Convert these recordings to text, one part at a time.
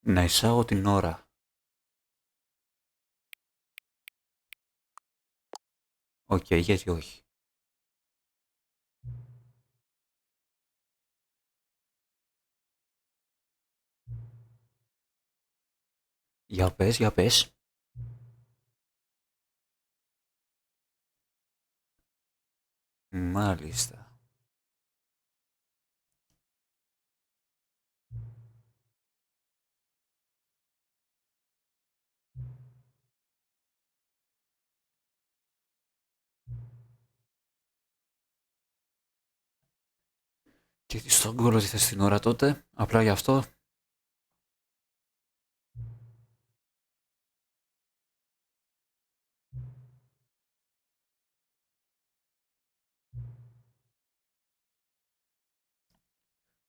Να εισάγω την ώρα. Οκ, γιατί όχι. Για πες, για πες. Μάλιστα. Και τι στον κόλλο τι θες την ώρα τότε, απλά γι' αυτό.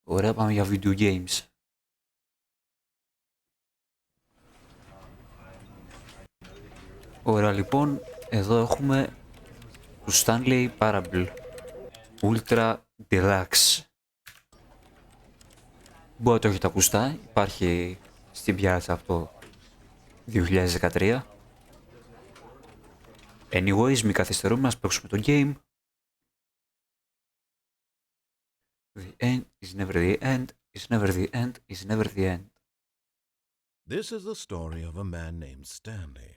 Ωραία, πάμε για video games. Ωραία, λοιπόν, εδώ έχουμε του Stanley Parable Ultra Deluxe. Μπορεί να το έχετε ακουστά, υπάρχει στην πιάτσα από το 2013. Anyways, μη καθυστερούμε, να παίξουμε το game. The end is never the end, is never the end, is never the end. This is the story of a man named Stanley.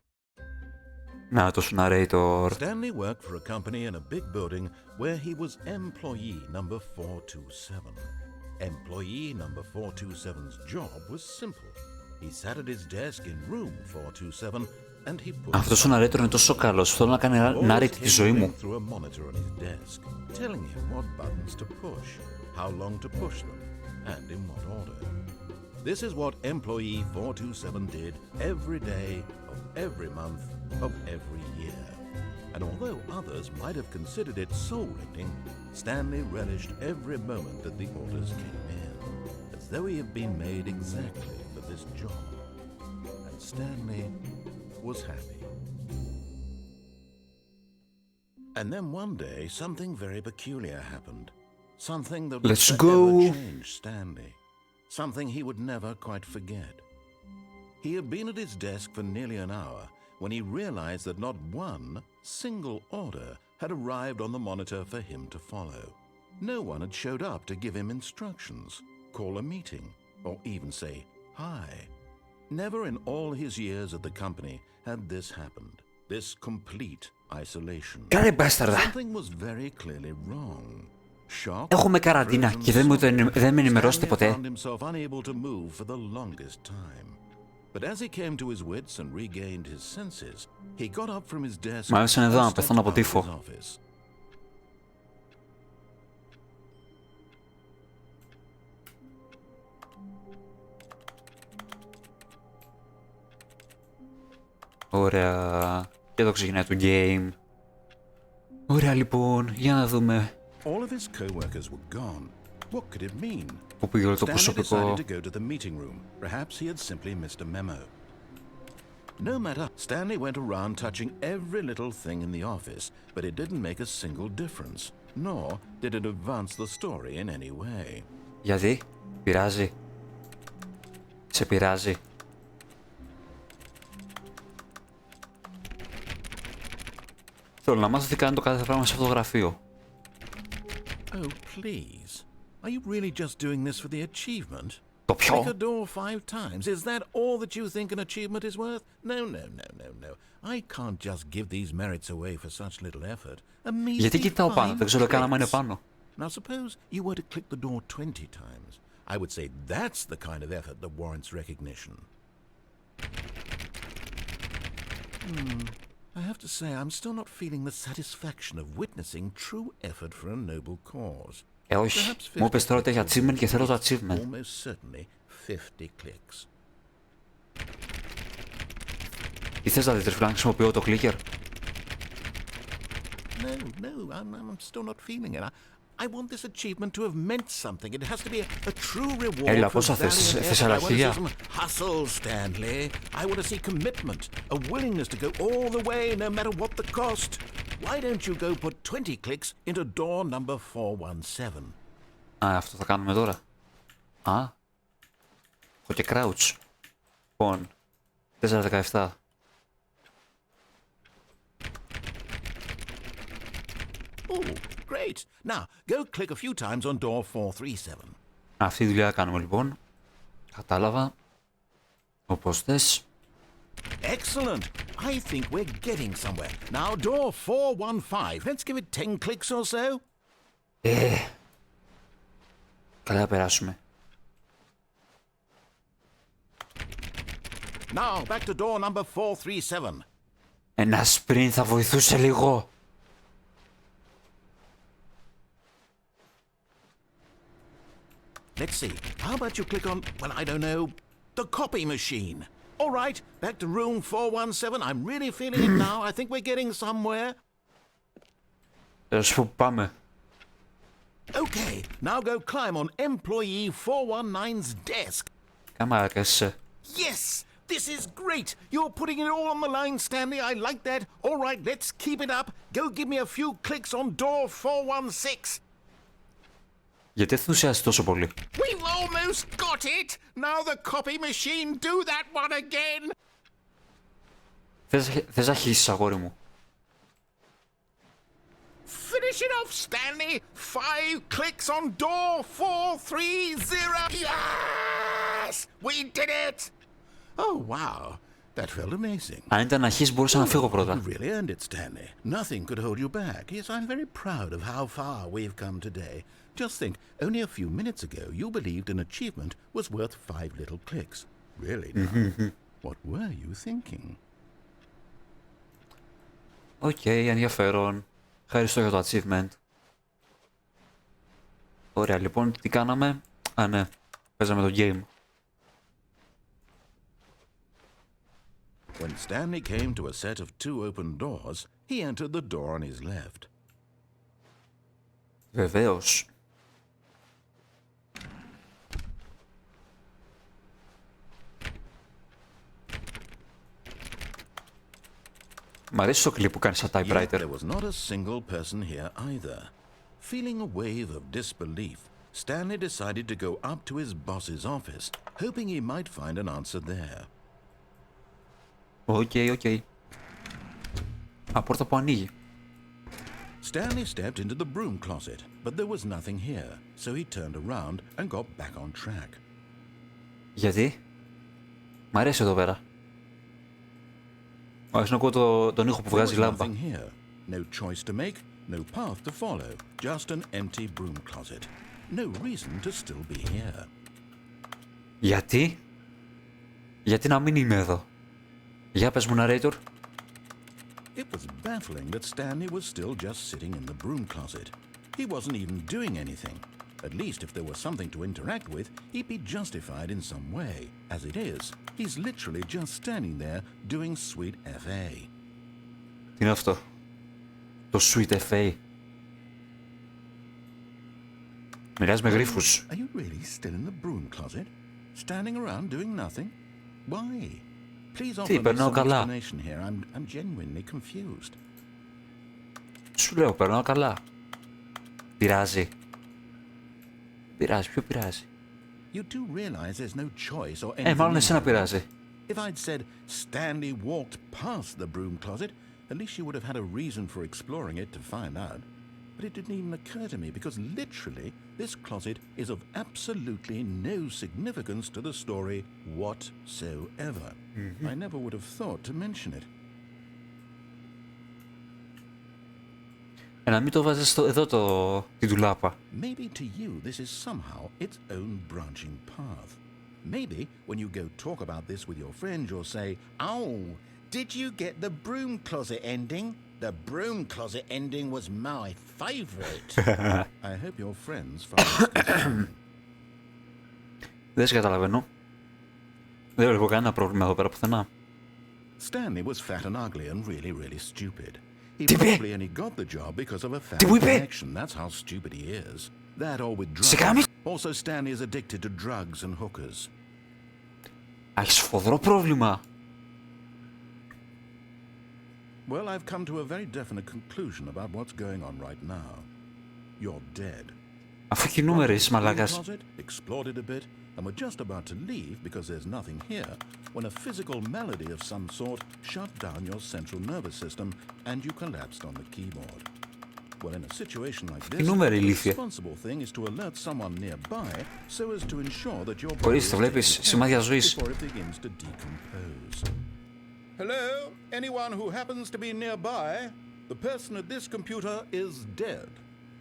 Να το narrator. Stanley worked for a company in a big building where he was employee number 427. Employee number 427's job was simple. He sat at his desk in room 427 and he put Αυτός ο narrator είναι τόσο καλός, θέλω να κάνει narrate τη ζωή μου. through a monitor on his desk, telling him what buttons to push, how long to push them, and in what order. This is what employee 427 did every day of every month of every year. And although others might have considered it soul-rending, Stanley relished every moment that the orders came in, as though he had been made exactly for this job. And Stanley was happy. And then one day, something very peculiar happened. Something that would forever change Stanley. Something he would never quite forget. He had been at his desk for nearly an hour when he realized that not one single order had arrived on the monitor for him to follow. No one had showed up to give him instructions, call a meeting, or even say hi. Never in all his years at the company had this happened, this complete isolation. Something was very clearly wrong. Έχουμε καραντίνα και δεν με ενημερώσετε ποτέ. Μ' άρεσε εδώ να πεθάνω από τύφο. Ωραία. Και εδώ ξεκινάει το game. Ωραία λοιπόν, για να δούμε. All of his co-workers were gone. What could it mean? Πού πήγε όλο το προσωπικό? Stanley decided to go to the meeting room. Perhaps he had simply missed a memo. No matter, Stanley went around touching every little thing in the office, but it didn't make a single difference, nor did it advance the story in any way. Γιατί? Πειράζει? Σε πειράζει? Θέλω να μάθω τι κάνει το κάθε πράγμα σε αυτό το γραφείο. Oh, please. Are you really just doing this for the achievement? Το ποιο? Click a door 5 times. Is that all that you think an achievement is worth? No. I can't just give these merits away for such little effort. Γιατί κοιτάω πάνω, δεν ξέρω καν άμα είναι πάνω. Now suppose you were to click the door 20 times. I would say that's the kind of effort that warrants recognition. I have to say, I'm still not feeling the satisfaction of witnessing true effort for a noble cause. Όχι. Μου είπες τώρα ότι έχει achievement και θέλω το achievement. Almost certainly 50 clicks. Τι θες να δεις, να χρησιμοποιώ το clicker? No, I'm still not feeling it. I want this achievement to have meant something. It has to be a true reward. Έλα, πόσα θες αλλαγή? Hustle, Stanley. I want to see commitment, a willingness to go all the way, no matter what the cost. Why don't you go put 20 clicks into door number 417? Αυτό θα κάνουμε τώρα. Έχω και crouch. Λοιπόν, 4-17. Oh, great. Now, go click a few times on door 437. Αυτή τη δουλειά κάνουμε λοιπόν. Κατάλαβα. Όπως θες. Excellent. I think we're getting somewhere. Now, door 415. Let's give it 10 clicks or so. Καλά θα περάσουμε. Now, back to door number 437. Ένα sprint θα βοηθούσε λίγο. Let's see. How about you click on, well, I don't know, the copy machine. All right, back to room 417. I'm really feeling it now. I think we're getting somewhere. Θα σου πω που πάμε. Okay, now go climb on employee 419's desk. Καμάρακας είσαι. Yes, this is great. You're putting it all on the line, Stanley. I like that. All right, let's keep it up. Go give me a few clicks on door 416. Γιατί ενθουσιάζεις τόσο πολύ? We've almost got it. Now the copy machine. Do that one again. Θες να χύσεις, αγόρι μου? Finish it off, Stanley. 5 clicks on door 430. Yes! We did it! Oh, wow. That felt amazing. Αν ήταν να χύσεις μπορούσα να φύγω πρώτα. You really earned it, Stanley. Nothing could hold you back. Yes, I'm very proud of how far we've come today. Just think, only a few minutes ago you believed an achievement was worth 5 little clicks. Really now? What were you thinking? Οκ, ενδιαφέρον. Ευχαριστώ για το achievement. Ωραία, λοιπόν, τι κάναμε? Α, ναι. Παίζαμε το game. When Stanley came to a set of 2 open doors, he entered the door on his left. Βεβαίως. Μ' αρέσει το κλιπ που κάνει σαν Yet typewriter. there was not a single person here either. Feeling a wave of disbelief, Stanley decided to go up to his boss's office, hoping he might find an answer there. Οκ. Α, πόρτα που ανοίγει. Stanley stepped into the broom closet, but there was nothing here, so he turned around and got back on track. Γιατί? Μ' αρέσει εδώ πέρα. Άρχισα να ακούω τον ήχο που βγάζει η There was λάμπα. nothing here. No choice to make, no path to follow, just an empty broom closet. No reason to still be here. Γιατί? Γιατί να μην είμαι εδώ? Για πες μου, narrator. It was baffling that Stanley was still just sitting in the broom closet. He wasn't even doing anything. At least if there was something to interact with, he'd be justified in some way. As it is, he's literally just standing there doing sweet FA. Τι είναι αυτό? Το Sweet FA. Μοιράζει με γρίφους. Are you really still in the broom closet? Standing around doing nothing? Why? Please offer me περνάω some καλά. explanation here. I'm genuinely confused. Σου λέω, περνάω καλά. Πειράζει. Πειράζει, ποιο πειράζει? You do realize there's no choice or anything. Μάλλον in εσένα here. πειράζει. If I'd said Stanley walked past the broom closet, at least you would have had a reason for exploring it to find out. But it didn't even occur to me because literally this closet is of absolutely no significance to the story whatsoever. I never would have thought to mention it. Να μην το βάζεις εδώ τη ντουλάπα. Maybe to you this is somehow its own branching path. Maybe when you go talk about this with your friends you'll say, "Oh, did you get the broom closet ending? The broom closet ending was my favorite." I hope your friends find this. Δεν σε καταλαβαίνω. Δεν βλέπω κανένα πρόβλημα εδώ πέρα πουθενά. Stanley was fat and ugly and really, really stupid. He Τι είπε? probably only got the job because of a Τι family μου είπε? connection. That's how stupid he is. That or with Σε drugs. κάμει? Also, Stanley is addicted to drugs and hookers. Έχεις φοδρό πρόβλημα. Well, I've come to a very definite conclusion about what's going on right now. You're dead. Αφού κινούμε ρε, είσαι Broom μαλάκας. closet, explored it a bit, and were just about to leave because there's nothing here when a physical malady of some sort shut down your central nervous system and you collapsed on the keyboard. Well, in a situation like this, the responsible thing is to alert someone nearby so as to ensure that your body is before it begins to decompose. Hello? Anyone who happens to be nearby? The person at this computer is dead.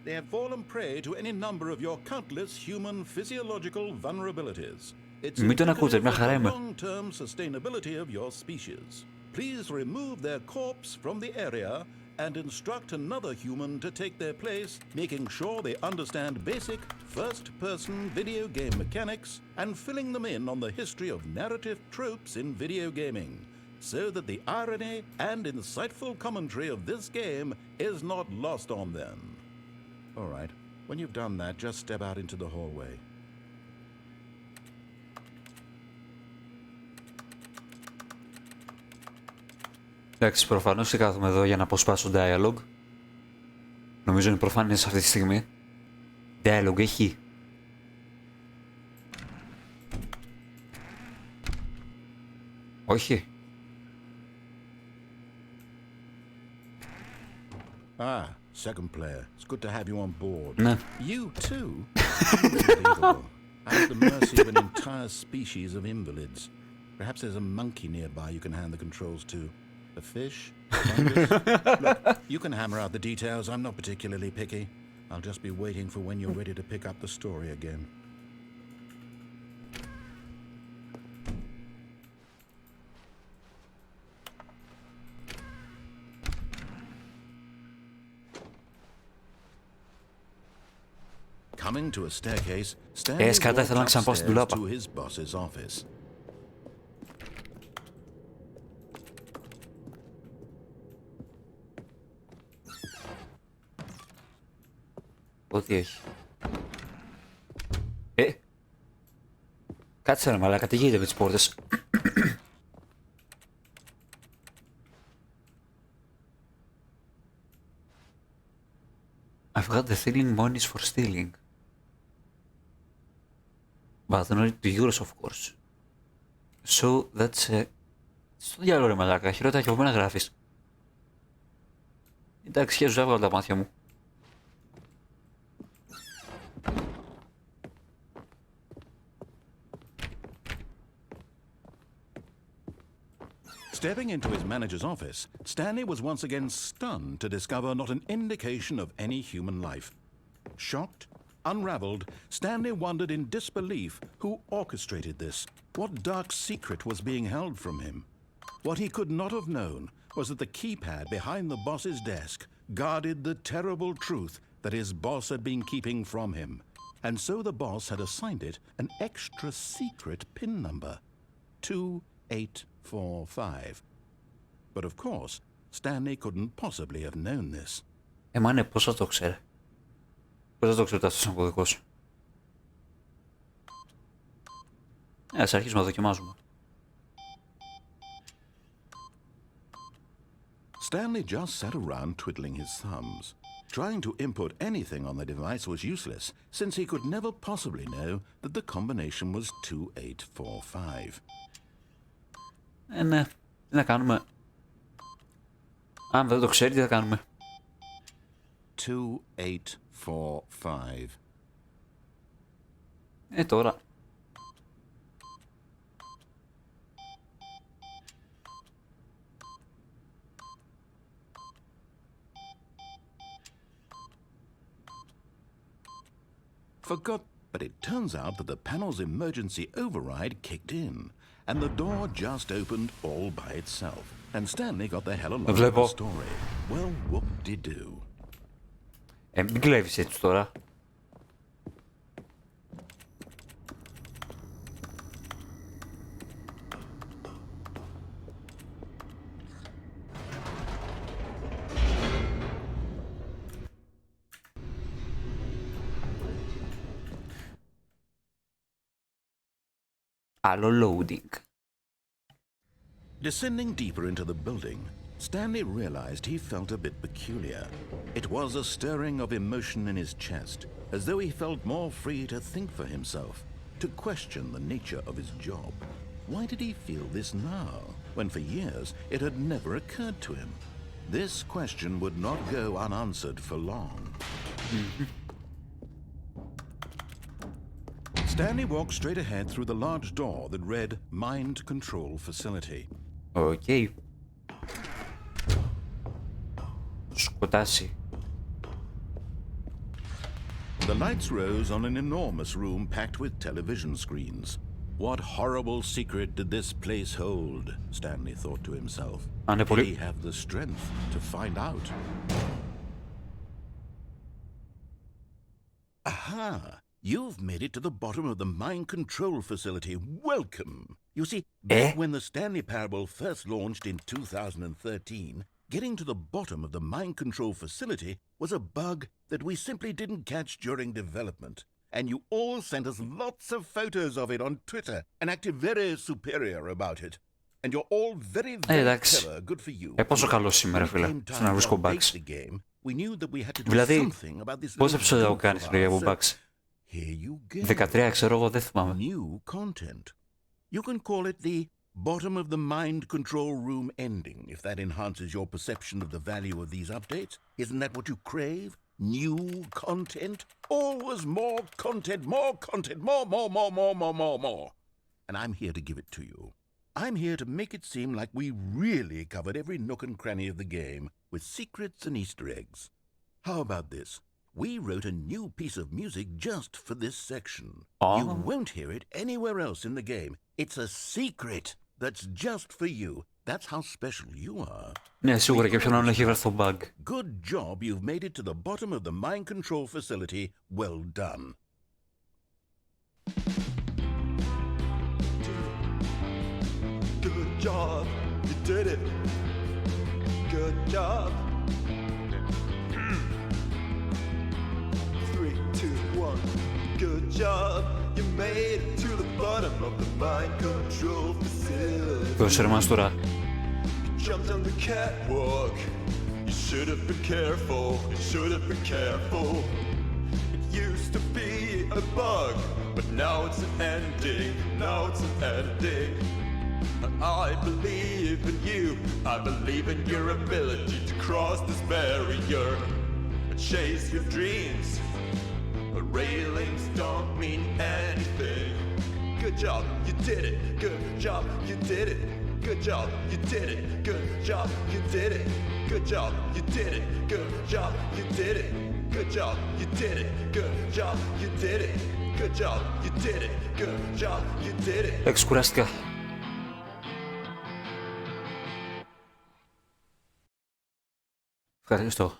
They have fallen prey to any number of your countless human physiological vulnerabilities. It's indicative of the long-term sustainability of your species. Please remove their corpse from the area and instruct another human to take their place, making sure they understand basic first-person video game mechanics and filling them in on the history of narrative tropes in video gaming, so that the irony and insightful commentary of this game is not lost on them. All right, when you've done that, just step out into the hallway. Εντάξει, προφανώς και κάθομαι εδώ για να αποσπάσω dialogue. Νομίζω είναι προφανές αυτή τη στιγμή. Dialogue έχει. Όχι. Ah, second player. It's good to have you on board. Ναι. You too? Unbelievable. At the mercy of an entire species of invalids. Perhaps there's a monkey nearby you can hand the controls to. A fish? Fungus? Look, you can hammer out the details. I'm not particularly picky. I'll just be waiting for when you're ready to pick up the story again. Coming to a staircase, Stanley walked upstairs to his boss's office. Ό,τι έχει. Κάτσε ρε μαλάκα, τι γίνεται με τις πόρτες. I've got the feeling money is for stealing. But not to yours, of course. So that's a... Στο διάλογο ρε μαλάκα, χειρότερα και από μένα γράφεις. Εντάξει, χέζω, έβγαλα τα μάτια μου. Stepping into his manager's office, Stanley was once again stunned to discover not an indication of any human life. Shocked, unraveled, Stanley wondered in disbelief who orchestrated this, what dark secret was being held from him. What he could not have known was that the keypad behind the boss's desk guarded the terrible truth that his boss had been keeping from him, and so the boss had assigned it an extra secret PIN number, 2845. But of course, Stanley couldn't possibly have known this. Μάνε, πώς θα το ξέρει. Πώς θα το ξέρει αυτός από δικό σου. Ας αρχίσουμε να δοκιμάζουμε. Stanley just sat around twiddling his thumbs. Trying to input anything on the device was useless, since he could never possibly know that the combination was 2845. Ναι, τι να κάνουμε. Αν δεν το ξέρει, τι θα κάνουμε. 2845. Τώρα. Forgot, but it turns out that the panel's emergency override kicked in, and the door just opened all by itself, and Stanley got the hell along with the story. Well, whoop-de-doo. Μην κλέβεις έτσι τώρα. Άλλο loading. Descending deeper into the building, Stanley realized he felt a bit peculiar. It was a stirring of emotion in his chest, as though he felt more free to think for himself. to question the nature of his job. Why did he feel this now, when for years it had never occurred to him? This question would not go unanswered for long. Stanley walked straight ahead through the large door that read Mind Control Facility. Οκ. Σκοτάσει. The lights rose on an enormous room packed with television screens. What horrible secret did this place hold? Stanley thought to himself. Did he have the strength to find out? Aha! You've made it to the bottom of the mind control facility. Welcome! You see, back when the Stanley Parable first launched in 2013, getting to the bottom of the mind control facility was a bug that we simply didn't catch during development. And you all sent us lots of photos of it on Twitter and acted very superior about it. And you're all very, very clever. Good for you. Πόσο καλό σήμερα, φίλε, στο να βρίσκω bugs. Δηλαδή, πόσα επεισόδια έχω κάνει στην από bugs? 13, ξέρω εγώ, δεν θυμάμαι. New content. You can call it the bottom of the mind control room ending, if that enhances your perception of the value of these updates. Isn't that what you crave? New content? Always more content, more content, more. And I'm here to give it to you. I'm here to make it seem like we really covered every nook and cranny of the game, with secrets and Easter eggs. How about this? We wrote a new piece of music just for this section. You won't hear it anywhere else in the game. It's a secret that's just for you. That's how special you are. Ναι, σίγουρα και ποιον άλλον έχει βρεθεί το bug. Good job, you've made it to the bottom of the mind control facility. Well done. Good job, you did it. Good job. 3, 2, 1. Good job, you made it to the bottom of the mind control facility. Δώσε μας τώρα. Jumped on the catwalk. You should have been careful. You should have been careful. It used to be a bug, but now it's an ending. Now it's an ending. I believe in you. I believe in your ability to cross this barrier and chase your dreams. The railings don't mean anything. Good job, you did it. Good job, you did it. Good job, you did it. Good job, you did it. Good job, you did it. Good job, you did it. Good job, you did it. Good job, you did it. Good job, you did it. Good job, you did it. Εξκουράστηκα. Ευχαριστώ.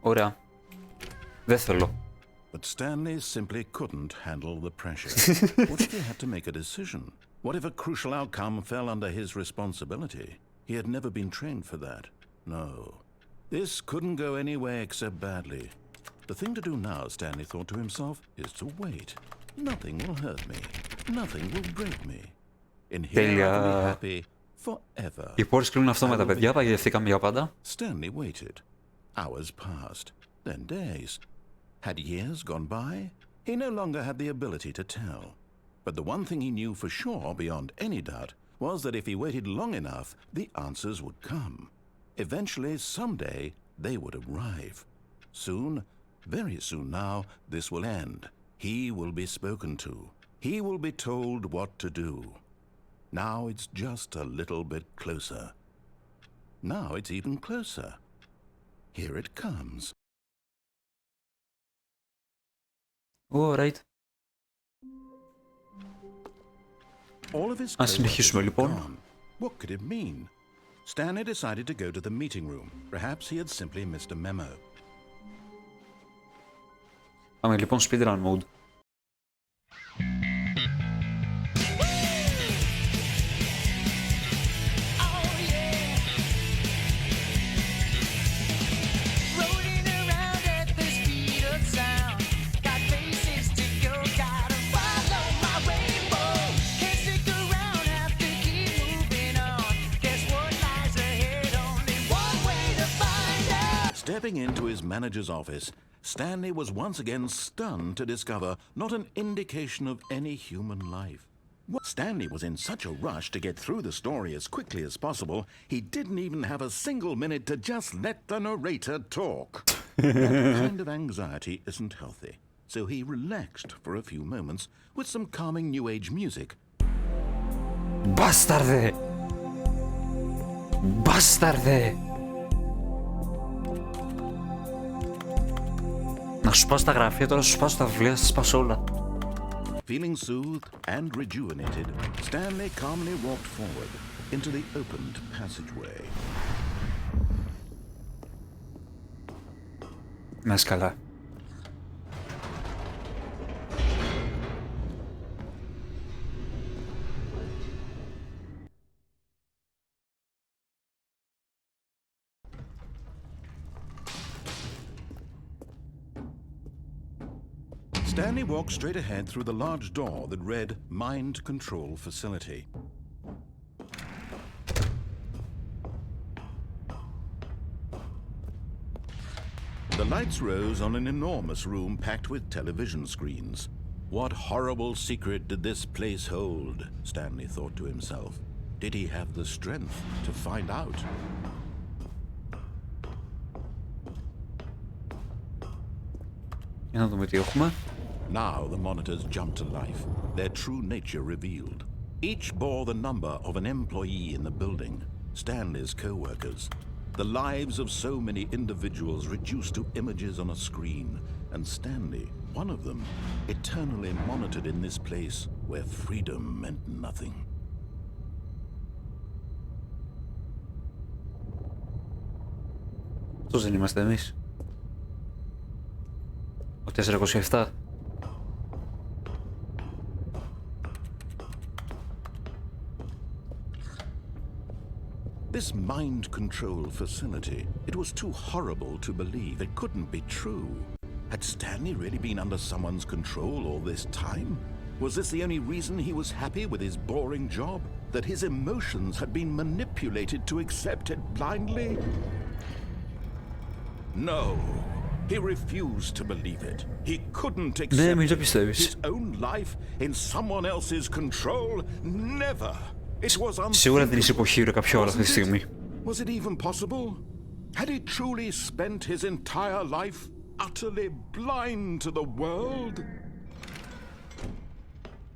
Ωραία. Δεν θέλω. But Stanley simply couldn't handle the pressure. What if he had to make a decision? What if a crucial outcome fell under his responsibility? He had never been trained for that. No. This couldn't go any way except badly. The thing to do now, Stanley thought to himself, is to wait. Nothing will hurt me. Nothing will break me. In here I can be happy forever. Οι πόρες κλείνουν αυτόματα, παιδιά. Παγιδευτήκαμε για πάντα. Stanley waited. Hours passed. Then days. Had years gone by? He no longer had the ability to tell. But the one thing he knew for sure, beyond any doubt, was that if he waited long enough, the answers would come. Eventually, someday, they would arrive. Soon, very soon now, this will end. He will be spoken to. He will be told what to do. Now it's just a little bit closer. Now it's even closer. Here it comes. Alright. All of his Ας συνεχίσουμε λοιπόν. What could it mean? Stanley decided to go to the meeting room. Perhaps he had simply missed a memo. Πάμε λοιπόν speedrun mode. Stepping into his manager's office, Stanley was once again stunned to discover not an indication of any human life. Stanley was in such a rush to get through the story as quickly as possible, he didn't even have a single minute to just let the narrator talk. That kind of anxiety isn't healthy, so he relaxed for a few moments with some calming New Age music. Μπάσταρδε! Μπάσταρδε! Να σου σπάσω τα γραφεία, τώρα σου σπάσω τα βιβλία, θα τα σπάσω όλα. Feeling soothed and rejuvenated, Stanley calmly walked forward into the opened passageway. Να είσαι καλά. Stanley walked straight ahead through the large door that read Mind Control Facility. The lights rose on an enormous room packed with television screens. What horrible secret did this place hold? Stanley thought to himself. Did he have the strength to find out? Για να δούμε τι έχουμε. Now the monitors jumped to life, their true nature revealed. Each bore the number of an employee in the building, Stanley's co-workers. The lives of so many individuals reduced to images on a screen, and Stanley, one of them, eternally monitored in this place where freedom meant nothing. Αυτός δεν είμαστε εμείς. Ο 427. This mind control facility, it was too horrible to believe. It couldn't be true. Had Stanley really been under someone's control all this time? Was this the only reason he was happy with his boring job? That his emotions had been manipulated to accept it blindly? No. He refused to believe it. He couldn't accept his own life in someone else's control. Never. It was Σίγουρα δεν είσαι υποχείριο κάποιο άλλο αυτή τη στιγμή. Was it even possible? Had he truly spent his entire life utterly blind to the world?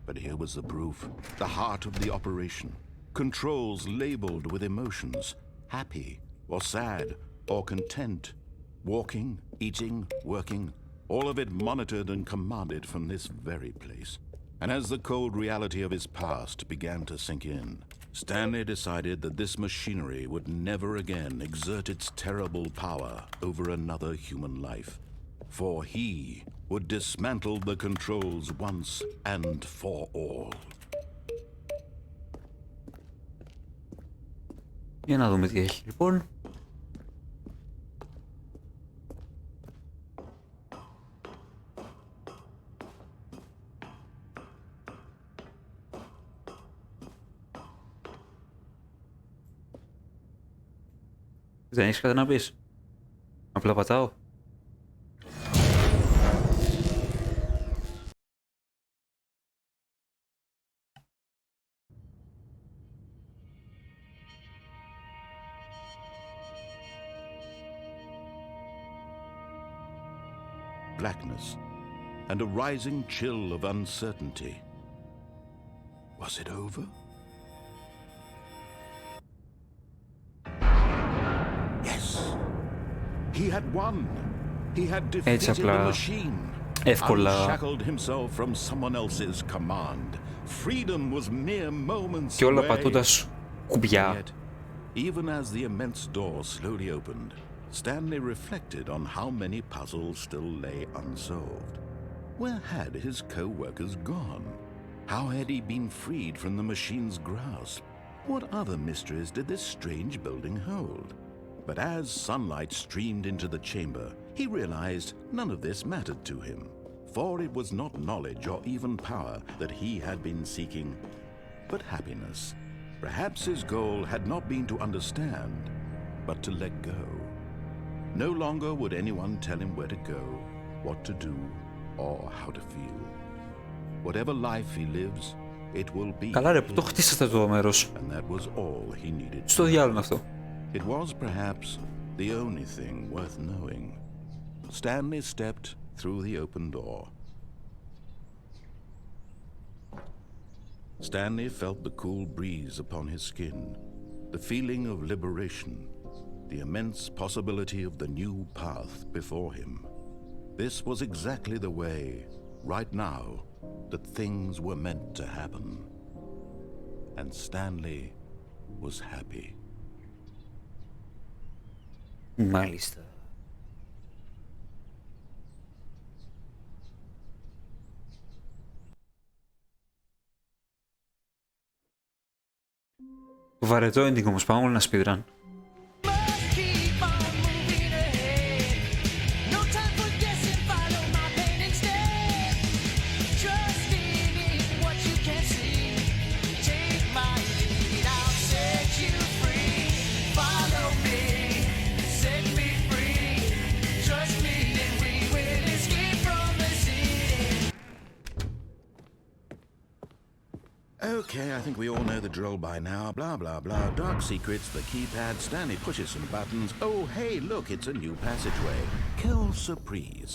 But here was the proof, the heart of the operation. Controls labeled with emotions, happy or sad or content. Walking, eating, working, all of it monitored and commanded from this very place. And as the cold reality of his past began to sink in, Stanley decided that this machinery would never again exert its terrible power over another human life. For he would dismantle the controls once and for all. Για να δούμε τι έχει λοιπόν. Δεν έχεις κάτι να πεις? Απλά πατάω. Blackness and a rising chill of uncertainty. Was it over? He had won. He had defeated the machine. Unshackled himself from someone else's command. Freedom was mere moments Και όλα away. πατώντας κουμπιά. Yet, even as the immense door slowly opened, Stanley reflected on how many puzzles still lay unsolved. Where had his co-workers gone? How had he been freed from the machine's grasp? What other mysteries did this strange building hold? But as sunlight streamed into the chamber, he realized none of this mattered to him, for it was not knowledge or even power that he had been seeking, but happiness. Perhaps his goal had not been to understand, but to let go. No longer would anyone tell him where to go, what to do, or how to feel. Whatever life he lives, it will be. Καλά ρε, που το χτίσατε το μέρος. And that was all he needed. Στο διάλογο αυτό. It was perhaps the only thing worth knowing. Stanley stepped through the open door. Stanley felt the cool breeze upon his skin, the feeling of liberation, the immense possibility of the new path before him. This was exactly the way, right now, that things were meant to happen. And Stanley was happy. Μάλιστα. Βαρετό ending όμως, πάμε όλοι να speedrun. Okay, I think we all know the drill by now. Blah, blah, blah. Dark secrets, the keypad. Stanley pushes some buttons. Oh, hey, look, it's a new passageway. Quelle surprise.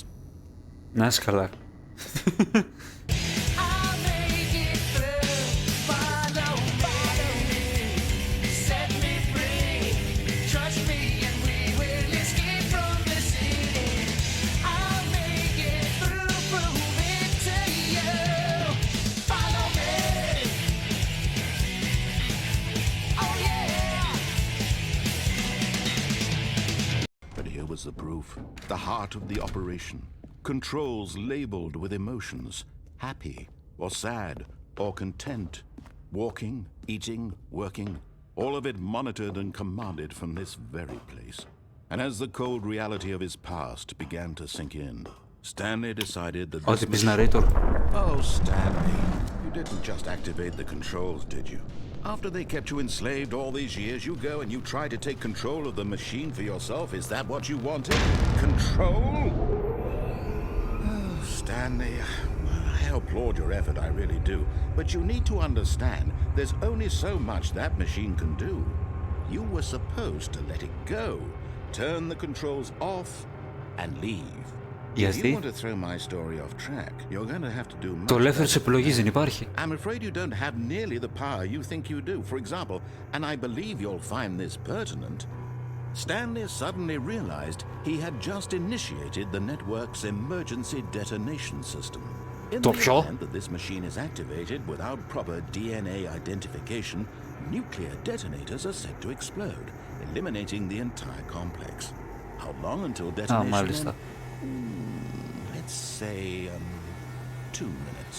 Να είσαι καλά. The proof, the heart of the operation, controls labeled with emotions, happy or sad or content, walking, eating, working, all of it monitored and commanded from this very place. And as the cold reality of his past began to sink in, Stanley decided that Ό,τι πεις narrator. Oh, Stanley, you didn't just activate the controls, did you? After they kept you enslaved all these years, you go and you try to take control of the machine for yourself. Is that what you wanted? Control? Oh, Stanley, I applaud your effort, I really do. But you need to understand, there's only so much that machine can do. You were supposed to let it go, turn the controls off, and leave. If you want to throw my story off track, you're going to have to do much. Το ελεύθερο της επιλογής δεν υπάρχει. I'm afraid you don't have nearly the power you think you do. For example, and I believe you'll find this pertinent, Stanley suddenly realized he had just initiated the network's emergency detonation system. In the event that this machine is activated without proper DNA identification, nuclear detonators are set to explode, eliminating the entire complex. How long until detonation? Let's say 2 minutes.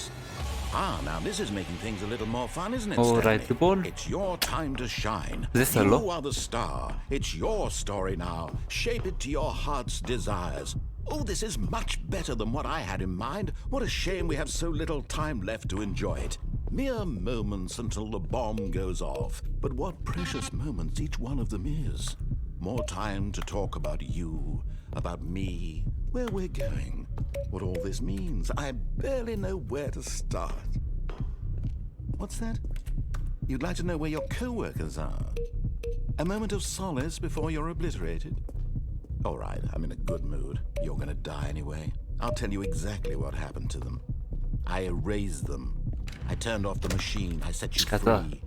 Now this is making things a little more fun, isn't it, Stanley? Λοιπόν. It's your time to shine. Θέλω. You are the star. It's your story now. Shape it to your heart's desires. Oh, this is much better than what I had in mind. What a shame we have so little time left to enjoy it. Mere moments until the bomb goes off. But what precious moments each one of them is. More time to talk about you, about me, where we're going, what all this means. I barely know where to start. What's that? You'd like to know where your co-workers are? A moment of solace before you're obliterated? All right, I'm in a good mood. You're gonna die anyway. I'll tell you exactly what happened to them. I erased them. I turned off the machine. I set you free.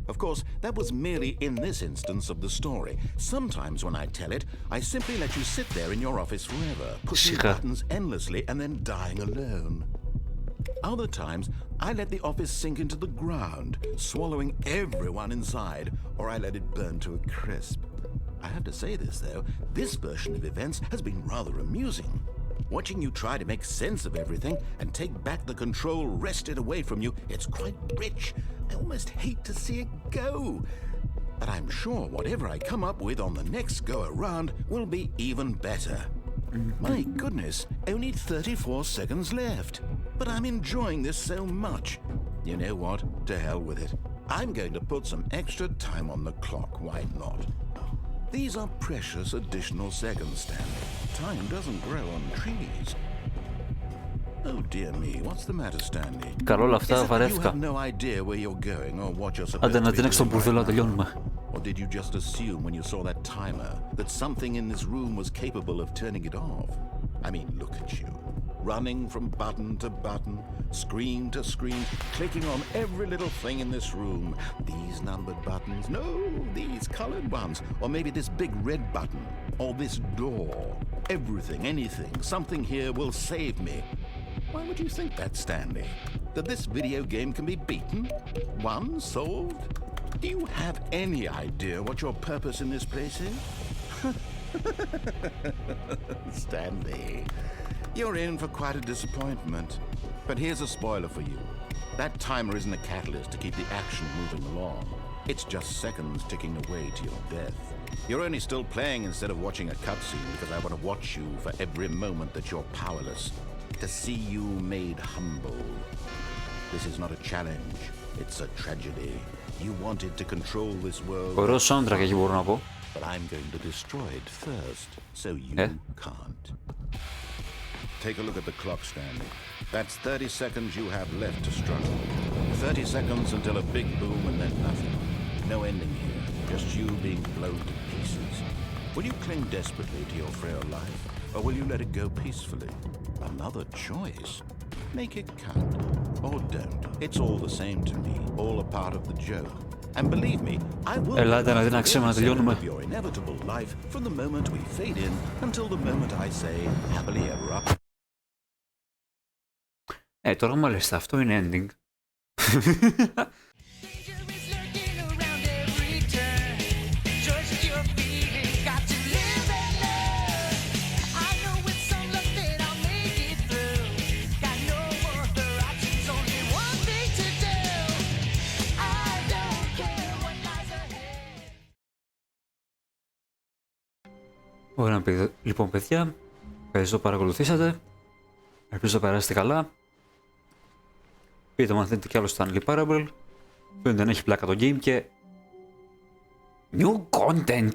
Of course, that was merely in this instance of the story. Sometimes when I tell it, I simply let you sit there in your office forever, pushing buttons endlessly and then dying alone. Other times, I let the office sink into the ground, swallowing everyone inside, or I let it burn to a crisp. I have to say this, though, this version of events has been rather amusing. Watching you try to make sense of everything and take back the control wrested away from you, it's quite rich. I almost hate to see it go. But I'm sure whatever I come up with on the next go-around will be even better. My goodness, only 34 seconds left. But I'm enjoying this so much. You know what? To hell with it. I'm going to put some extra time on the clock, why not? These are precious additional seconds, Stanley. Time doesn't grow on trees. Oh dear me, what's the matter, Stanley? Καρ' όλα Is αυτά it that you βαρέθηκα. have no idea where you're going or what you're supposed Άντε to να be την έξω doing στον μπουρδέλο, να right now? τελειώνουμε. Or did you just assume when you saw that timer that something in this room was capable of turning it off? I mean, look at you. Running from button to button, screen to screen, clicking on every little thing in this room. These numbered buttons, no, these colored ones. Or maybe this big red button, or this door. Everything, anything, something here will save me. Why would you think that, Stanley? That this video game can be beaten? Won? Solved? Do you have any idea what your purpose in this place is? Stanley, you're in for quite a disappointment. But here's a spoiler for you. That timer isn't a catalyst to keep the action moving along. It's just seconds ticking away to your death. You're only still playing instead of watching a cutscene because I want to watch you for every moment that you're powerless. To see you made humble. This is not a challenge. It's a tragedy. You wanted to control this world. Ωραίο soundtrack εκεί μπορώ να πω. But I'm going to destroy it first, so you can't. Take a look at the clock, Stanley. That's 30 seconds you have left to struggle. 30 seconds until a big boom and then nothing. No ending here, just you being blown to pieces. Will you cling desperately to your frail life, or will you let it go peacefully? Another choice. Make it count, or don't. It's all the same to me, all a part of the joke. And believe me, I will Ελάτε να δει να τελειώνουμε. your inevitable life from the moment we fade in until the moment I say happily ever up. Τώρα μου λες, αυτό είναι ending. Ωραία, λοιπόν παιδιά, ευχαριστώ που παρακολουθήσατε. Ελπίζω να περάσετε καλά. Πείτε μου αν θέλετε κι άλλο Stanley Parable. Φαίνεται να έχει πλάκα το game και... New content!